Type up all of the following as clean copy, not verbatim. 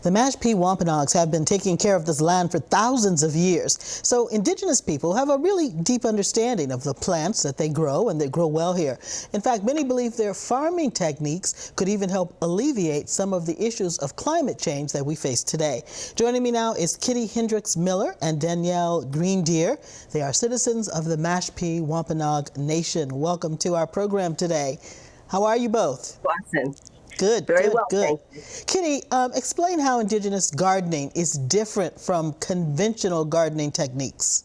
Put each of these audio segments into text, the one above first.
The Mashpee Wampanoags have been taking care of this land for thousands of years. So Indigenous people have a really deep understanding of the plants that they grow, and they grow well here. In fact, many believe their farming techniques could even help alleviate some of the issues of climate change that we face today. Joining me now is Kitty Hendricks Miller and Danielle Greendeer. They are citizens of the Mashpee Wampanoag Nation. Welcome to our program today. How are you both? Watson. Good, Very good, well, good. thank you. Kitty, explain how Indigenous gardening is different from conventional gardening techniques.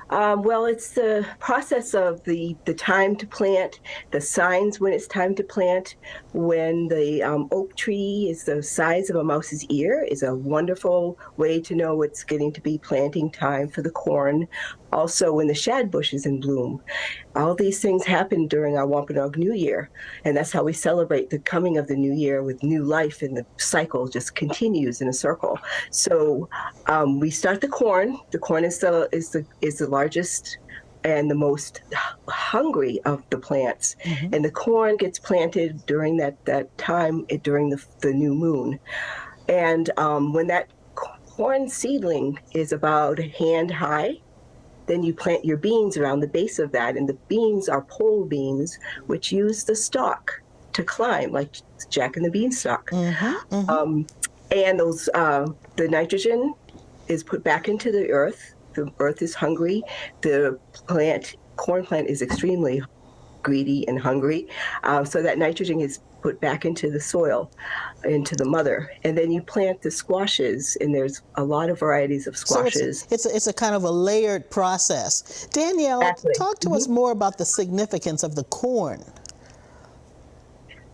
Well, it's the process of the time to plant, the signs when it's time to plant. When the oak tree is the size of a mouse's ear is a wonderful way to know it's getting to be planting time for the corn. Also, when the shad bush is in bloom. All these things happen during our Wampanoag New Year, and that's how we celebrate the coming of the new year with new life, and the cycle just continues in a circle. So we start the corn. The corn is the largest and the most hungry of the plants. Mm-hmm. And the corn gets planted during that time during the new moon. And when that corn seedling is about hand high, then you plant your beans around the base of that. And the beans are pole beans, which use the stalk to climb, like Jack and the Beanstalk. Mm-hmm, mm-hmm. And those the nitrogen is put back into the earth. The earth is hungry. The corn plant is extremely greedy and hungry. So that nitrogen is put back into the soil, into the mother. And then you plant the squashes, and there's a lot of varieties of squashes. So it's a kind of a layered process. Danielle, exactly. Talk to us more about the significance of the corn.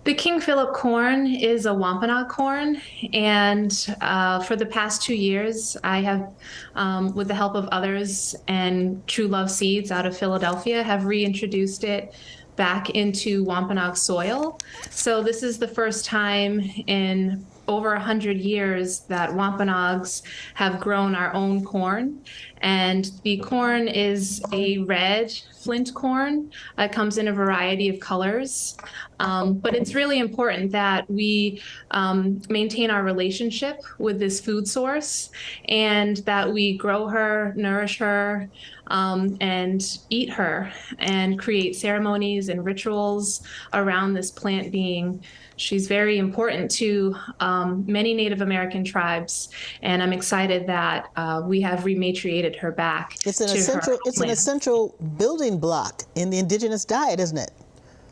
The King Philip corn is a Wampanoag corn, and for the past 2 years, I have, with the help of others and True Love Seeds out of Philadelphia, have reintroduced it back into Wampanoag soil. So this is the first time in over 100 years that Wampanoags have grown our own corn. And the corn is a red flint corn. It comes in a variety of colors. But it's really important that we maintain our relationship with this food source, and that we grow her, nourish her, and eat her, and create ceremonies and rituals around this plant being. She's very important to many Native American tribes, and I'm excited that we have rematriated her back. It's an essential building block in the Indigenous diet, isn't it?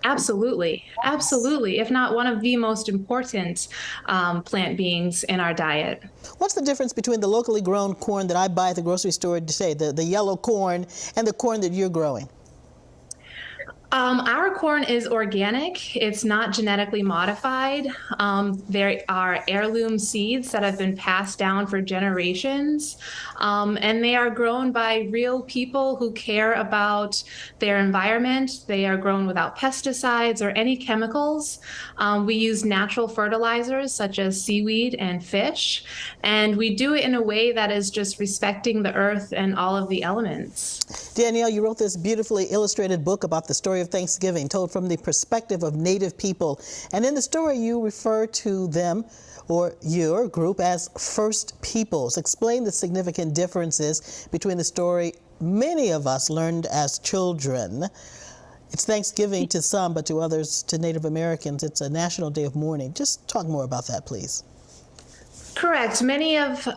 Absolutely, absolutely. If not one of the most important plant beings in our diet. What's the difference between the locally grown corn that I buy at the grocery store today, the yellow corn, and the corn that you're growing? Our corn is organic. It's not genetically modified. There are heirloom seeds that have been passed down for generations, and they are grown by real people who care about their environment. They are grown without pesticides or any chemicals. We use natural fertilizers such as seaweed and fish, and we do it in a way that is just respecting the earth and all of the elements. Danielle, you wrote this beautifully illustrated book about the story of Thanksgiving, told from the perspective of Native people. And in the story, you refer to them, or your group, as First Peoples. Explain the significant differences between the story many of us learned as children. It's Thanksgiving to some, but to others, to Native Americans, it's a national day of mourning. Just talk more about that, please. Correct. Many of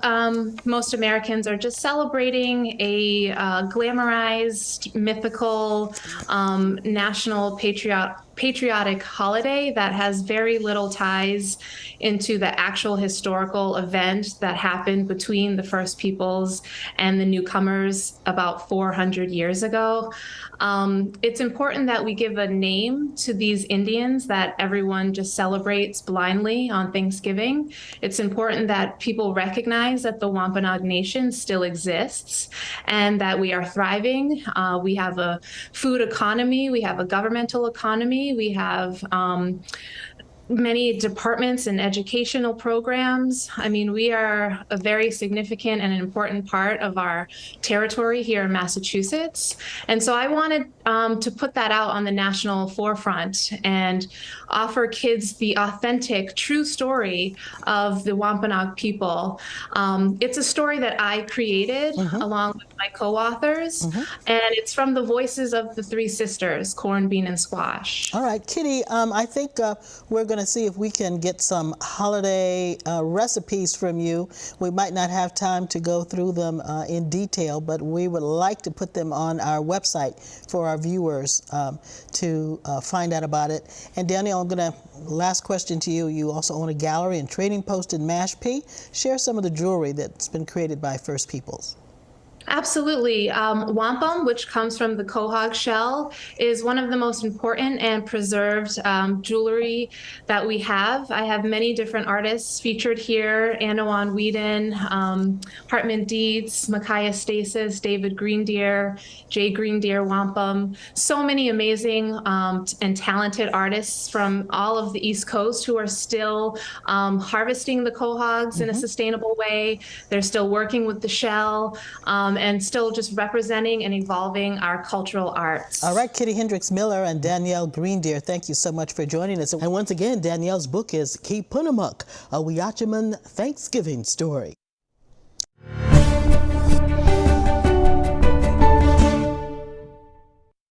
most Americans are just celebrating a glamorized, mythical, national patriotic holiday that has very little ties into the actual historical event that happened between the First Peoples and the newcomers about 400 years ago. It's important that we give a name to these Indians that everyone just celebrates blindly on Thanksgiving. It's important that people recognize that the Wampanoag Nation still exists and that we are thriving. We have a food economy, we have a governmental economy, we have many departments and educational programs. I mean, we are a very significant and important part of our territory here in Massachusetts. And so I wanted to put that out on the national forefront and offer kids the authentic, true story of the Wampanoag people. It's a story that I created along with my co-authors, and it's from the voices of the three sisters, Corn, Bean, and Squash. All right, Kitty, I think we're going to see if we can get some holiday recipes from you. We might not have time to go through them in detail, but we would like to put them on our website for our viewers to find out about it. And Danielle, I'm going to, last question to you. You also own a gallery and trading post in Mashpee. Share some of the jewelry that's been created by First Peoples. Absolutely. Wampum, which comes from the quahog shell, is one of the most important and preserved jewelry that we have. I have many different artists featured here: Anawan Whedon, Hartman Dietz, Micaiah Stasis, David Greendeer, Jay Greendeer Wampum. So many amazing and talented artists from all of the East Coast who are still harvesting the quahogs in a sustainable way. They're still working with the shell. And still just representing and evolving our cultural arts. All right, Kitty Hendricks Miller and Danielle Greendeer, thank you so much for joining us. And once again, Danielle's book is Keepunamuk, a Weeachaman Thanksgiving story.